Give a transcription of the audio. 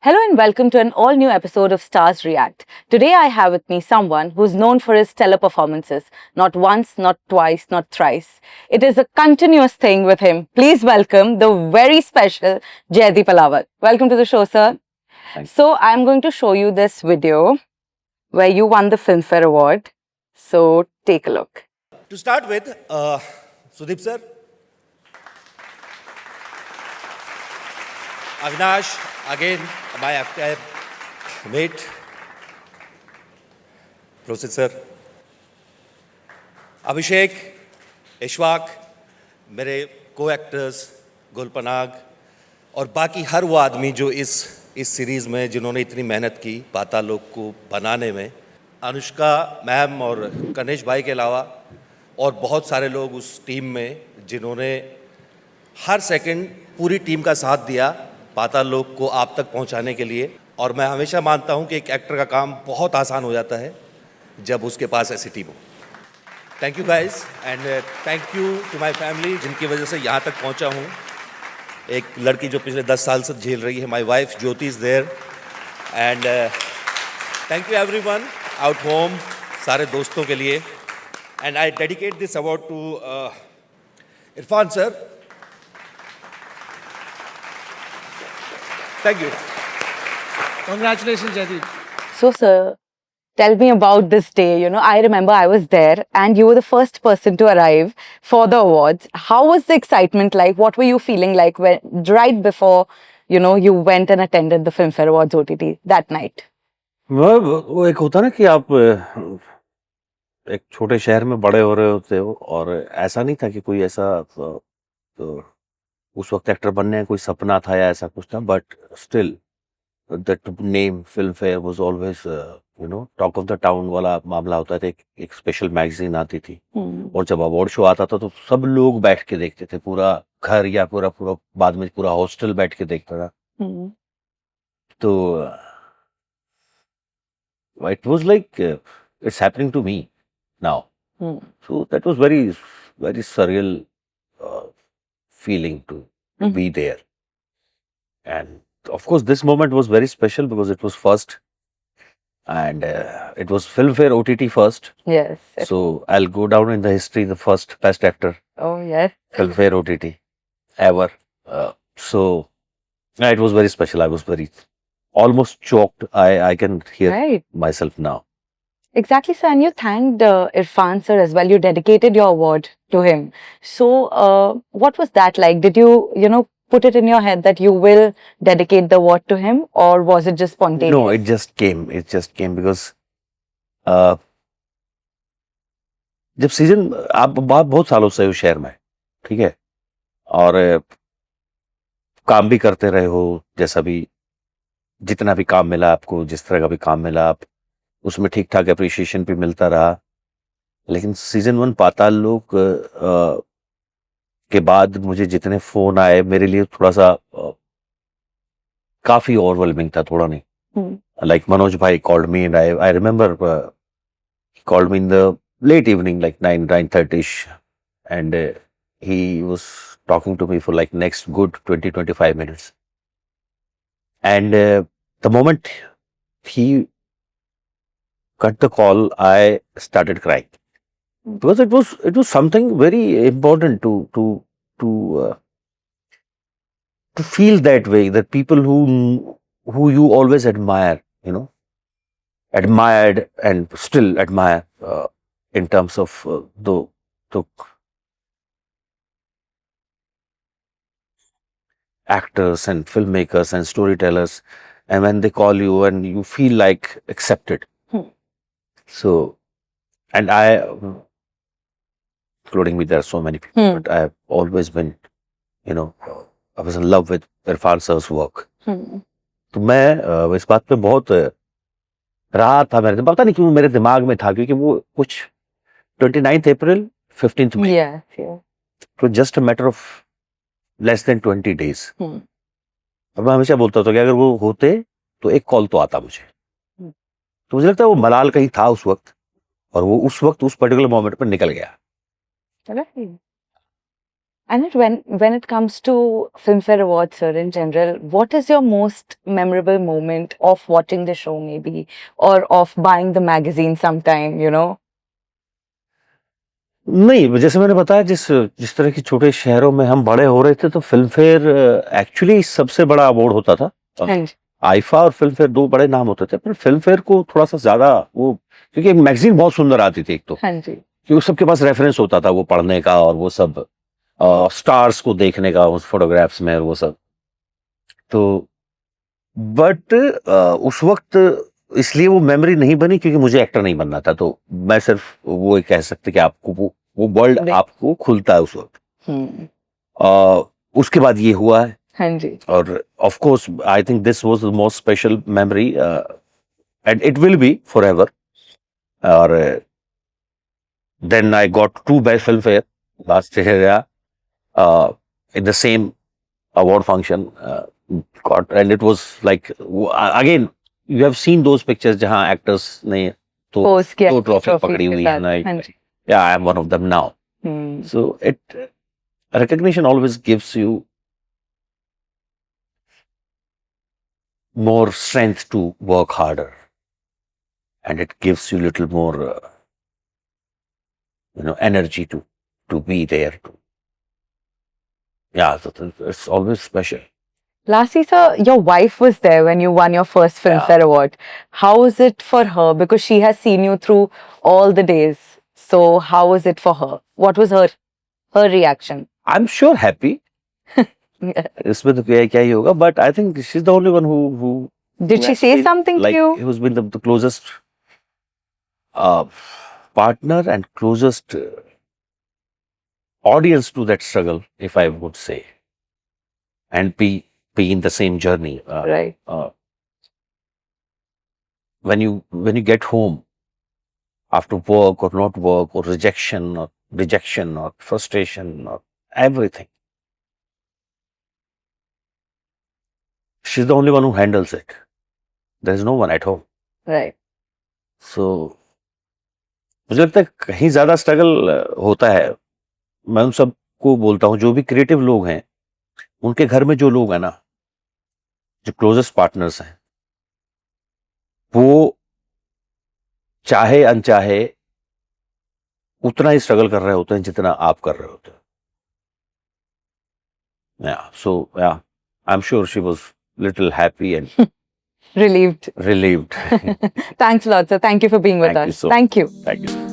Hello and welcome to an all new episode of Stars React. Today I have with me someone who's known for his stellar performances. Not once, not twice, not thrice. It is a continuous thing with him. Please welcome the very special Jaideep Alawat. Welcome to the show, sir. Thanks. So I'm going to show you this video where you won the Filmfare Award. So take a look. To start with, Sudeep sir, Avinash, again, my after mate, Prosit sir, Abhishek, Ishwak, मेरे को-एक्टर्स, गुलपनाग और बाकी हर वो आदमी जो इस series में जिन्होंने इतनी मेहनत की पाताल लोक को बनाने में, अनुष्का मैम और कनिष्क भाई के अलावा और बहुत सारे लोग उस टीम में जिन्होंने हर सेकंड पूरी टीम का साथ दिया पाताल लोक को आप तक पहुंचाने के लिए। और मैं हमेशा मानता हूं कि एक एक्टर का काम बहुत आसान हो जाता है जब उसके पास ऐसी टीम हो। Thank you guys and thank you to my family जिनकी वजह से यहाँ तक पहुँचा हूँ। एक लड़की जो पिछले 10 साल से झेल रही है, my wife Jyoti is there and thank you everyone out home, सारे दोस्तों के लिए। And I dedicate this award to Irfan sir. Thank you. Congratulations, Jaideep. So, sir, tell me about this day. I remember I was there and you were the first person to arrive for the awards. How was the excitement like? What were you feeling like right before, you went and attended the Filmfare Awards OTT that night? वो एक होता ना कि आप एक छोटे शहर में बड़े हो रहे होते हो और ऐसा नहीं था कि कोई ऐसा तो उस वक्त एक्टर बनने का कोई सपना था या ऐसा कुछ था, but still that name film fair was always talk of the town वाला मामला होता था। एक स्पेशल मैगजीन आती थी और जब अवार्ड शो आता था तो सब लोग बैठ के देखते थे, पूरा घर या पूरा बाद में पूरा हॉस्टल बैठ के देखता था। तो it was like it's happening to me now. So that was very, very surreal feeling to be there. And of course, this moment was very special because it was first, and it was Filmfare OTT first. Yes. So I'll go down in the history, the first best actor Oh, yes. Filmfare OTT ever. So yeah, it was very special. I was very almost choked. I can hear Right. myself now. Exactly, sir. And you thanked Irfan sir as well. You dedicated your award to him. So, what was that like? Did you, put it in your head that you will dedicate the award to him, or was it just spontaneous? No, it just came. It just came because जब season आप बहुत सालों से हो शहर में, ठीक है, और काम भी करते रहे हो, जैसा भी जितना भी काम मिला आपको, जिस तरह का भी काम मिला, आप उसमें ठीक ठाक अप्रिशिएशन भी मिलता रहा। लेकिन सीजन 1 पाताल लोक के बाद मुझे जितने फोन आए, मेरे लिए थोड़ा सा काफी ओवरवेलमिंग था, थोड़ा नहीं। लाइक मनोज भाई called me and I remember called me in the late evening, like 9:30ish, and he was talking to me for like next good 20-25 minutes. And the moment he cut the call, I started crying because it was something very important to feel that way, that people who you always admire, admired and still admire. In terms of the actors and filmmakers and storytellers, and when they call you and you feel like accepted. So, and including me, there are so many people, but I have always been, I was in love with Irfan sir's work. तो मैं इस बात पे बहुत रहा था, मेरे पता नहीं क्यों मेरे दिमाग में था, क्योंकि वो कुछ 29th April, 15th May. Yeah. So just a matter of less than 20 days. और मैं हमेशा बोलता था कि अगर वो होते तो एक कॉल तो आता मुझे। तो मुझे लगता है वो मलाल कहीं था उस वक्त, और वो उस वक्त उस पर्टिकुलर मोमेंट पर निकल गया। And when it comes to Filmfare Awards, sir, in general, what is your most memorable moment of watching the show, maybe, or of buying the magazine sometime, you know? नहीं, जैसे मैंने बताया जिस जिस तरह की छोटे शहरों में हम बड़े हो रहे थे तो फ़िल्म फेयर एक्चुअली सबसे बड़ा अवार्ड होता था। हाँ जी, आईफा और फ़िल्म फेयर 2 बड़े नाम होते थे, पर फ़िल्म फेयर को थोड़ा-सा ज़्यादा वो क्योंकि मैगज़ीन बहुत सुंदर आती थी एक तो, हाँ जी, क्योंकि सबके पास रेफ़रेंस होता था वो पढ़ने का और वो सब स्टार्स को देखने का उस फ़ोटोग्राफ्स में और वो सब। तो बट उस वक़्त इसलिए वो मेमोरी नहीं बनी क्योंकि मुझे एक्टर नहीं बनना था, तो मैं सिर्फ़ वो कह सकते कि आपको वो वर्ल्ड नहीं। आपको खुलता है उस वक़्त। हम्म, उसके बाद ये हुआ है हाँ जी, और of course I think this was the most special memory and it will be forever और then I got 2 best Filmfare last year in the same award function got and it was like again you have seen those pictures जहाँ actors ने तो Pose किया trophy trophy पकड़ी के हुई है साथ, like हाँ जी, yeah I am one of them now hmm, so it recognition always gives you more strength to work harder and it gives you little more energy to be there to yeah so it's always special. Lastly, sir, your wife was there when you won your first Yeah. Filmfare Award. How is it for her? Because she has seen you through all the days. So how was it for her? What was her reaction? I'm sure happy. इसमें तो क्या ही होगा but I think she's the only one who Did she has say been, something like to you? who's been the closest uh, partner and closest audience to that struggle if I would say and be in the same journey Right. when you get home after work or not work or rejection or frustration or everything she's the only one who handles it there is no one at home Right. so मुझे लगता है कहीं ज्यादा struggle होता है मैं उन सबको बोलता हूँ जो भी क्रिएटिव लोग हैं उनके घर में जो लोग हैं ना जो क्लोजेस्ट पार्टनर्स हैं वो चाहे अनचाहे उतना ही स्ट्रगल कर रहे होते हैं जितना आप कर रहे होते हैं so I am sure she was little happy and Relieved. relieved. Thanks a lot, sir. Thank you for being with Thank you us. so Thank you. Thank you.